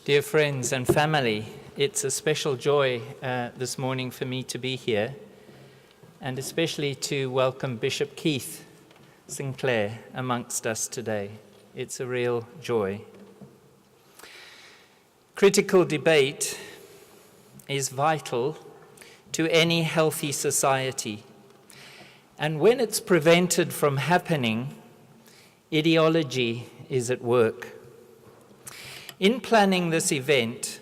Dear friends and family, it's a special joy this morning for me to be here, and especially to welcome Bishop Keith Sinclair amongst us today. It's a real joy. Critical debate is vital to any healthy society, and when it's prevented from happening, ideology is at work. In planning this event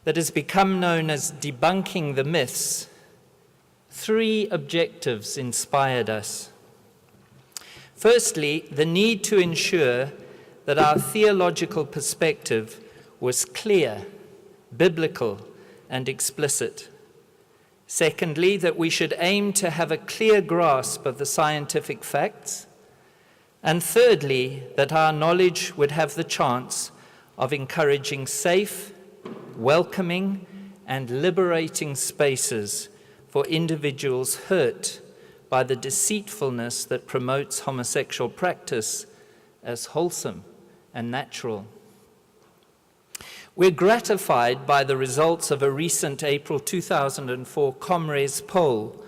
that has become known as Debunking the Myths, 3 objectives inspired us. Firstly, the need to ensure that our theological perspective was clear, biblical, and explicit. Secondly, that we should aim to have a clear grasp of the scientific facts. And thirdly, that our knowledge would have the chance of encouraging safe, welcoming, and liberating spaces for individuals hurt by the deceitfulness that promotes homosexual practice as wholesome and natural. We're gratified by the results of a recent April 2004 Comres poll,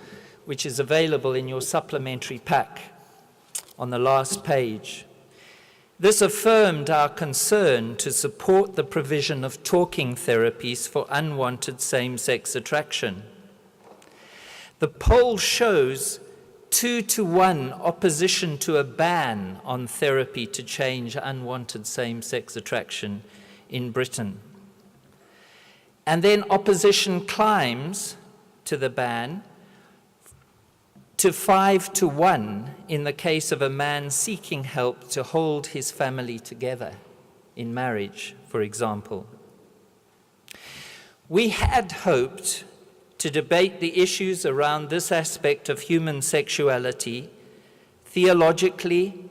which is available in your supplementary pack on the last page. This affirmed our concern to support the provision of talking therapies for unwanted same-sex attraction. The poll shows 2-to-1 opposition to a ban on therapy to change unwanted same-sex attraction in Britain. And then opposition climbs to the ban to 5-to-1 in the case of a man seeking help to hold his family together in marriage, for example. We had hoped to debate the issues around this aspect of human sexuality theologically,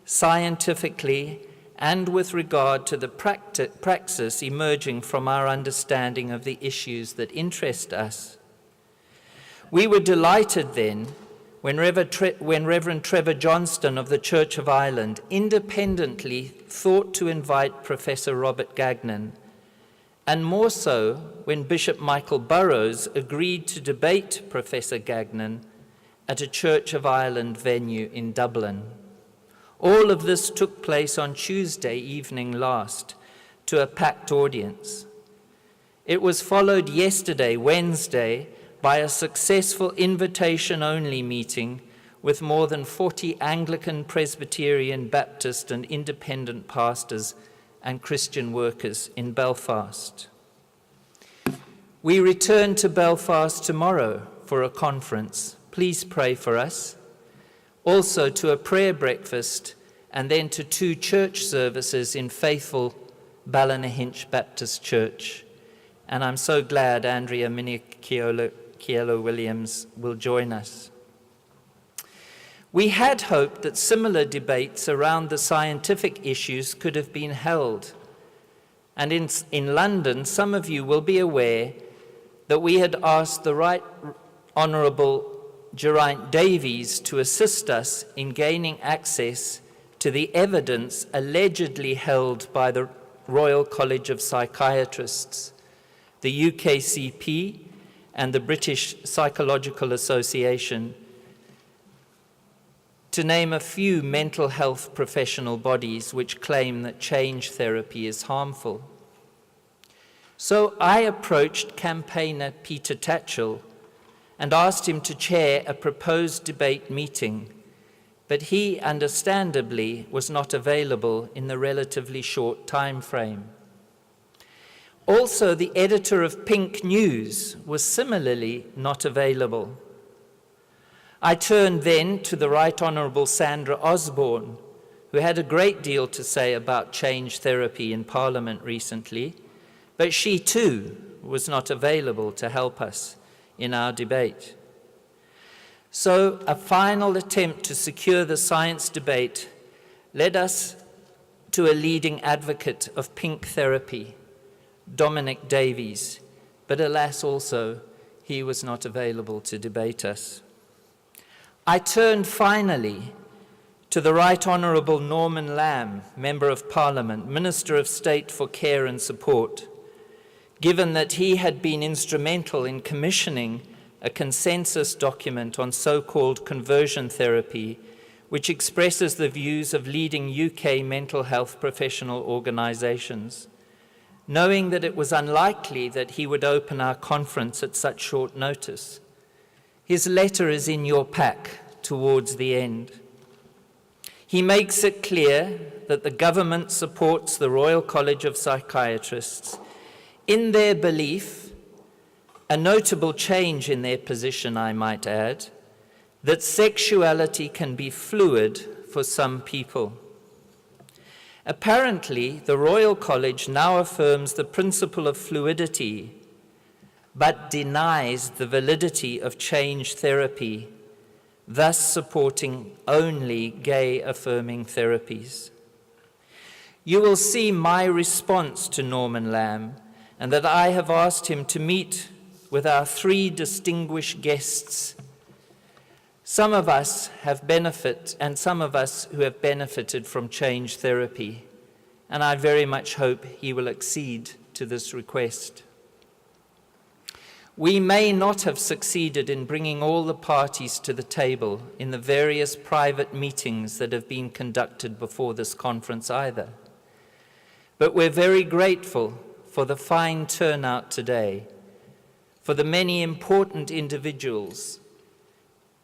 scientifically, and with regard to the praxis emerging from our understanding of the issues that interest us. We were delighted then when Reverend Trevor Johnston of the Church of Ireland independently thought to invite Professor Robert Gagnon, and more so when Bishop Michael Burrows agreed to debate Professor Gagnon at a Church of Ireland venue in Dublin. All of this took place on Tuesday evening last to a packed audience. It was followed yesterday, Wednesday, by a successful invitation-only meeting with more than 40 Anglican, Presbyterian, Baptist, and independent pastors and Christian workers in Belfast. We return to Belfast tomorrow for a conference. Please pray for us. Also to a prayer breakfast, and then to 2 church services in faithful Ballinahinch Baptist Church. And I'm so glad Andrea Minichiello-Williams will join us. We had hoped that similar debates around the scientific issues could have been held. And in London, some of you will be aware that we had asked the Right Honourable Geraint Davies to assist us in gaining access to the evidence allegedly held by the Royal College of Psychiatrists, the UKCP, and the British Psychological Association, to name a few mental health professional bodies which claim that change therapy is harmful. So I approached campaigner Peter Tatchell and asked him to chair a proposed debate meeting, but he understandably was not available in the relatively short time frame. Also, the editor of Pink News was similarly not available. I turned then to the Right Honourable Sandra Osborne, who had a great deal to say about change therapy in Parliament recently, but she too was not available to help us in our debate. So a final attempt to secure the science debate led us to a leading advocate of pink therapy, Dominic Davies, but alas also, he was not available to debate us. I turned finally To the Right Honourable Norman Lamb, Member of Parliament, Minister of State for Care and Support, given that he had been instrumental in commissioning a consensus document on so-called conversion therapy, which expresses the views of leading UK mental health professional organisations. Knowing that it was unlikely that he would open our conference at such short notice. His letter is in your pack towards the end. He makes it clear that the government supports the Royal College of Psychiatrists in their belief, a notable change in their position, I might add, that sexuality can be fluid for some people. Apparently, the Royal College now affirms the principle of fluidity, but denies the validity of change therapy, thus supporting only gay-affirming therapies. You will see my response to Norman Lamb, and that I have asked him to meet with our three distinguished guests. Some of us have benefit, and some of us who have benefited from change therapy, and I very much hope he will accede to this request. We may not have succeeded in bringing all the parties to the table in the various private meetings that have been conducted before this conference either. But we're very grateful for the fine turnout today, for the many important individuals,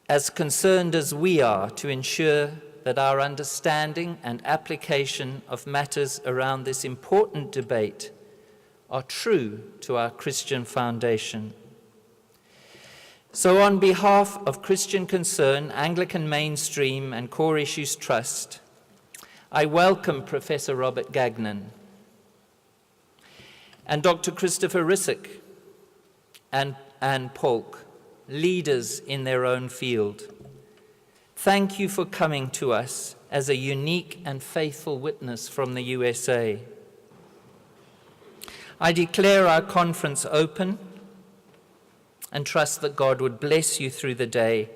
as concerned as we are to ensure that our understanding and application of matters around this important debate are true to our Christian foundation. So on behalf of Christian Concern, Anglican Mainstream and Core Issues Trust, I welcome Professor Robert Gagnon and Dr. Christopher Rissick and Anne Polk, leaders in their own field. Thank you for coming to us as a unique and faithful witness from the USA. I declare our conference open and trust that God would bless you through the day.